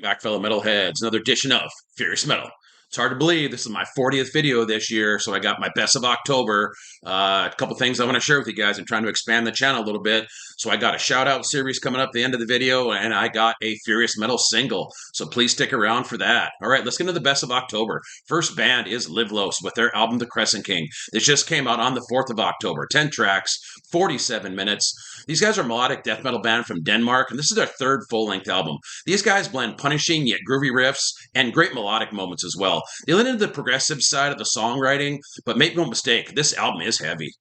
back, fellow metalheads. Another edition of Furious Metal. It's hard to believe this is my 40th video this year, so I got my best of October. A couple things I want to share with you guys. I'm trying to expand the channel a little bit, so I got a shout-out series coming up at the end of the video, and I got a Furious Metal single, so please stick around for that. All right, let's get into the best of October. First band is LIVLOS with their album The Crescent King. This just came out on the 4th of October. 10 tracks, 47 minutes. These guys are a melodic death metal band from Denmark, and this is their third full-length album. These guys blend punishing yet groovy riffs and great melodic moments as well. They lean into the progressive side of the songwriting, but make no mistake, this album is heavy.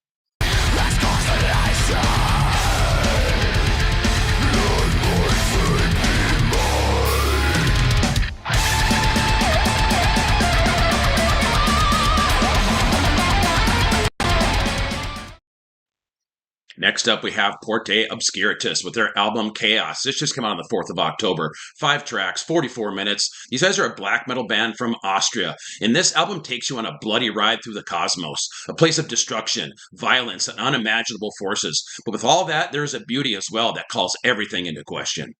Next up, we have Porte Obscuritas with their album Khaos. This just came out on the 4th of October. 5 tracks, 44 minutes. These guys are a black metal band from Austria. And this album takes you on a bloody ride through the cosmos, a place of destruction, violence, and unimaginable forces. But with all that, there is a beauty as well that calls everything into question.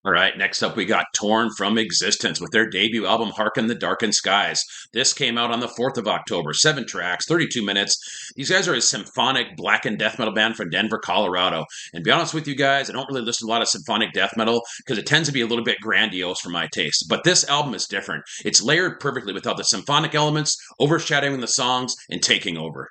All right, next up we got Torn from Existence with their debut album Harken, the Darken Skies. This came out on the 4th of October. 7 tracks, 32 minutes. These guys are a symphonic black and death metal band from Denver, Colorado. And to be honest with you guys, I don't really listen to a lot of symphonic death metal because it tends to be a little bit grandiose for my taste. But this album is different. It's layered perfectly without the symphonic elements overshadowing the songs and taking over.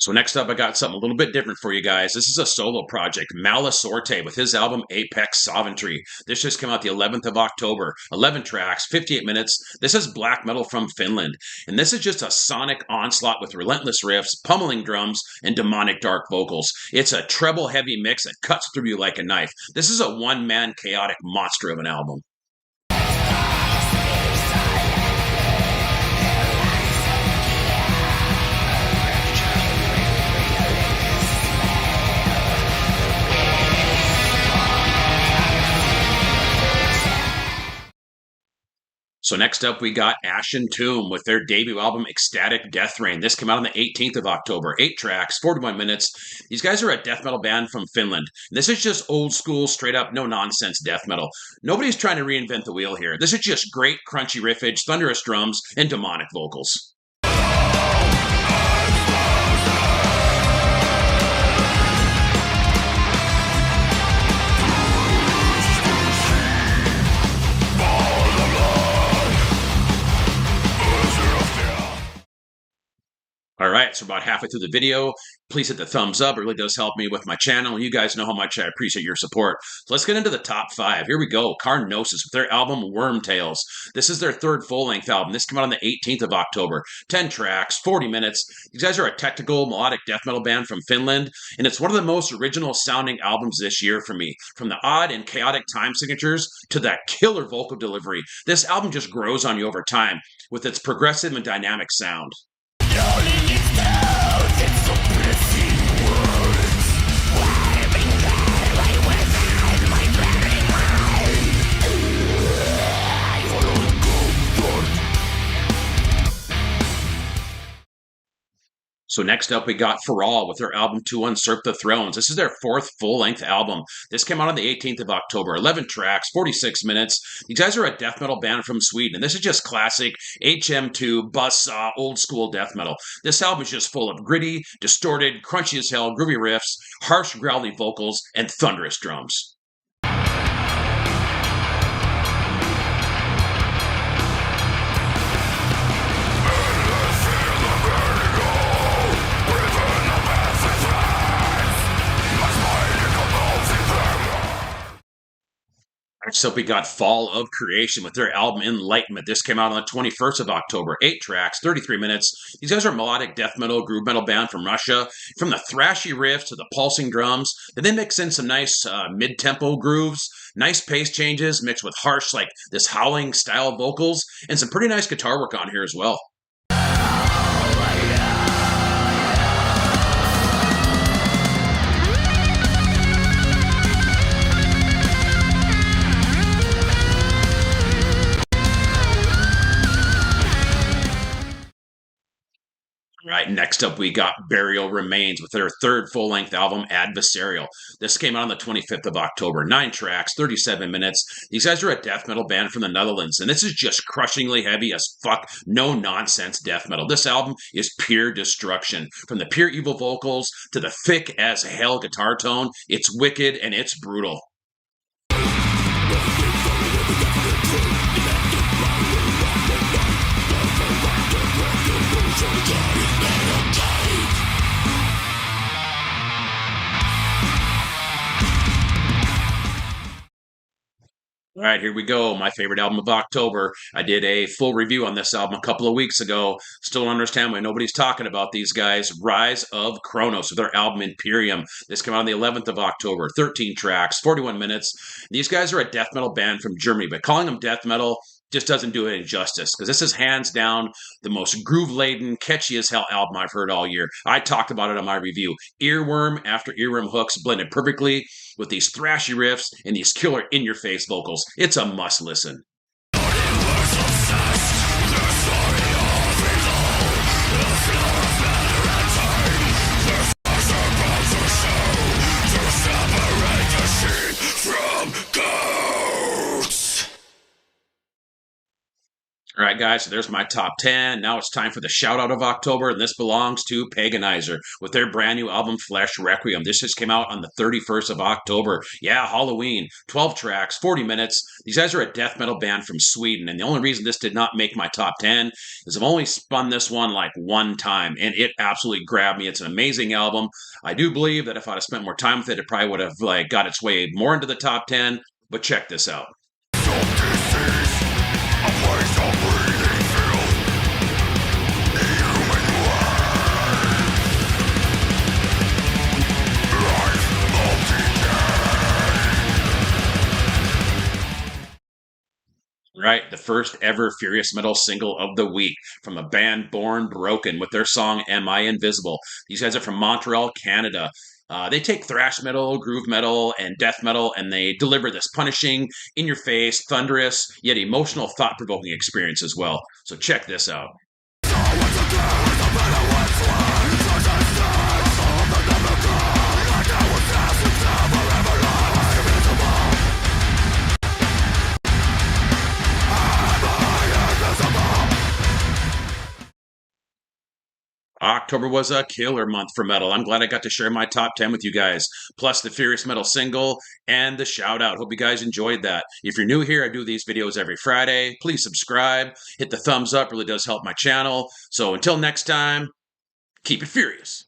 So next up, I got something a little bit different for you guys. This is a solo project, MALASORTE, with his album Apex Sovereignty. This just came out the 11th of October. 11 tracks, 58 minutes. This is black metal from Finland. And this is just a sonic onslaught with relentless riffs, pummeling drums, and demonic dark vocals. It's a treble-heavy mix that cuts through you like a knife. This is a one-man chaotic monster of an album. So next up, we got ASHEN with their debut album, Ecstatic Death Rain. This came out on the 18th of October. 8 tracks, 41 minutes. These guys are a death metal band from Finland. This is just old school, straight up, no-nonsense death metal. Nobody's trying to reinvent the wheel here. This is just great, crunchy riffage, thunderous drums, and demonic vocals. All right, so about halfway through the video, please hit the thumbs up. It really does help me with my channel. You guys know how much I appreciate your support. So let's get into the top 5. Here we go. Carnosus with their album Wormtales. This is their third full-length album. This came out on the 18th of October. 10 tracks, 40 minutes. These guys are a technical, melodic death metal band from Finland, and it's one of the most original-sounding albums this year for me. From the odd and chaotic time signatures to that killer vocal delivery, this album just grows on you over time with its progressive and dynamic sound. So next up, we got All with their album To Usurp the Thrones. This is their 4th full-length album. This came out on the 18th of October. 11 tracks, 46 minutes. These guys are a death metal band from Sweden, and this is just classic HM2, buzzsaw, old-school death metal. This album is just full of gritty, distorted, crunchy as hell, groovy riffs, harsh, growly vocals, and thunderous drums. Next up, we got Fall of Creation with their album Enlightenment. This came out on the 21st of October. 8 tracks, 33 minutes. These guys are a melodic death metal, groove metal band from Russia. From the thrashy riffs to the pulsing drums, then they mix in some nice mid-tempo grooves, nice pace changes mixed with harsh, like this howling style vocals, and some pretty nice guitar work on here as well. All right, next up we got Burial Remains with their third full-length album, Adversarial. This came out on the 25th of October. 9 tracks, 37 minutes. These guys are a death metal band from the Netherlands, and this is just crushingly heavy as fuck, no-nonsense death metal. This album is pure destruction. From the pure evil vocals to the thick-as-hell guitar tone, it's wicked and it's brutal. All right, here we go. My favorite album of October. I did a full review on this album a couple of weeks ago. Still don't understand why nobody's talking about these guys. Rise of Kronos with their album Imperium. This came out on the 11th of October. 13 tracks, 41 minutes. These guys are a death metal band from Germany, but calling them death metal just doesn't do it any justice, because this is hands down the most groove-laden, catchy as hell album I've heard all year. I talked about it on my review. Earworm after earworm hooks blended perfectly with these thrashy riffs and these killer in-your-face vocals. It's a must listen. All right, guys, so there's my top 10. Now it's time for the shout-out of October, and this belongs to Paganizer with their brand new album, Flesh Requiem. This just came out on the 31st of October. Yeah, Halloween. 12 tracks, 40 minutes. These guys are a death metal band from Sweden, and the only reason this did not make my top 10 is I've only spun this one like one time, and it absolutely grabbed me. It's an amazing album. I do believe that if I'd have spent more time with it, it probably would have got its way more into the top 10, but check this out. Right, the first ever Furious Metal single of the week from a band Born Broken with their song Am I Invisible. These guys are from Montreal, Canada. They take thrash metal, groove metal, and death metal, and they deliver this punishing, in-your-face, thunderous, yet emotional, thought-provoking experience as well. So check this out. October was a killer month for metal. I'm glad I got to share my top 10 with you guys, plus the Furious Metal single and the shout out. Hope you guys enjoyed that. If you're new here, I do these videos every Friday. Please subscribe, hit the thumbs up, really does help my channel. So until next time, keep it furious.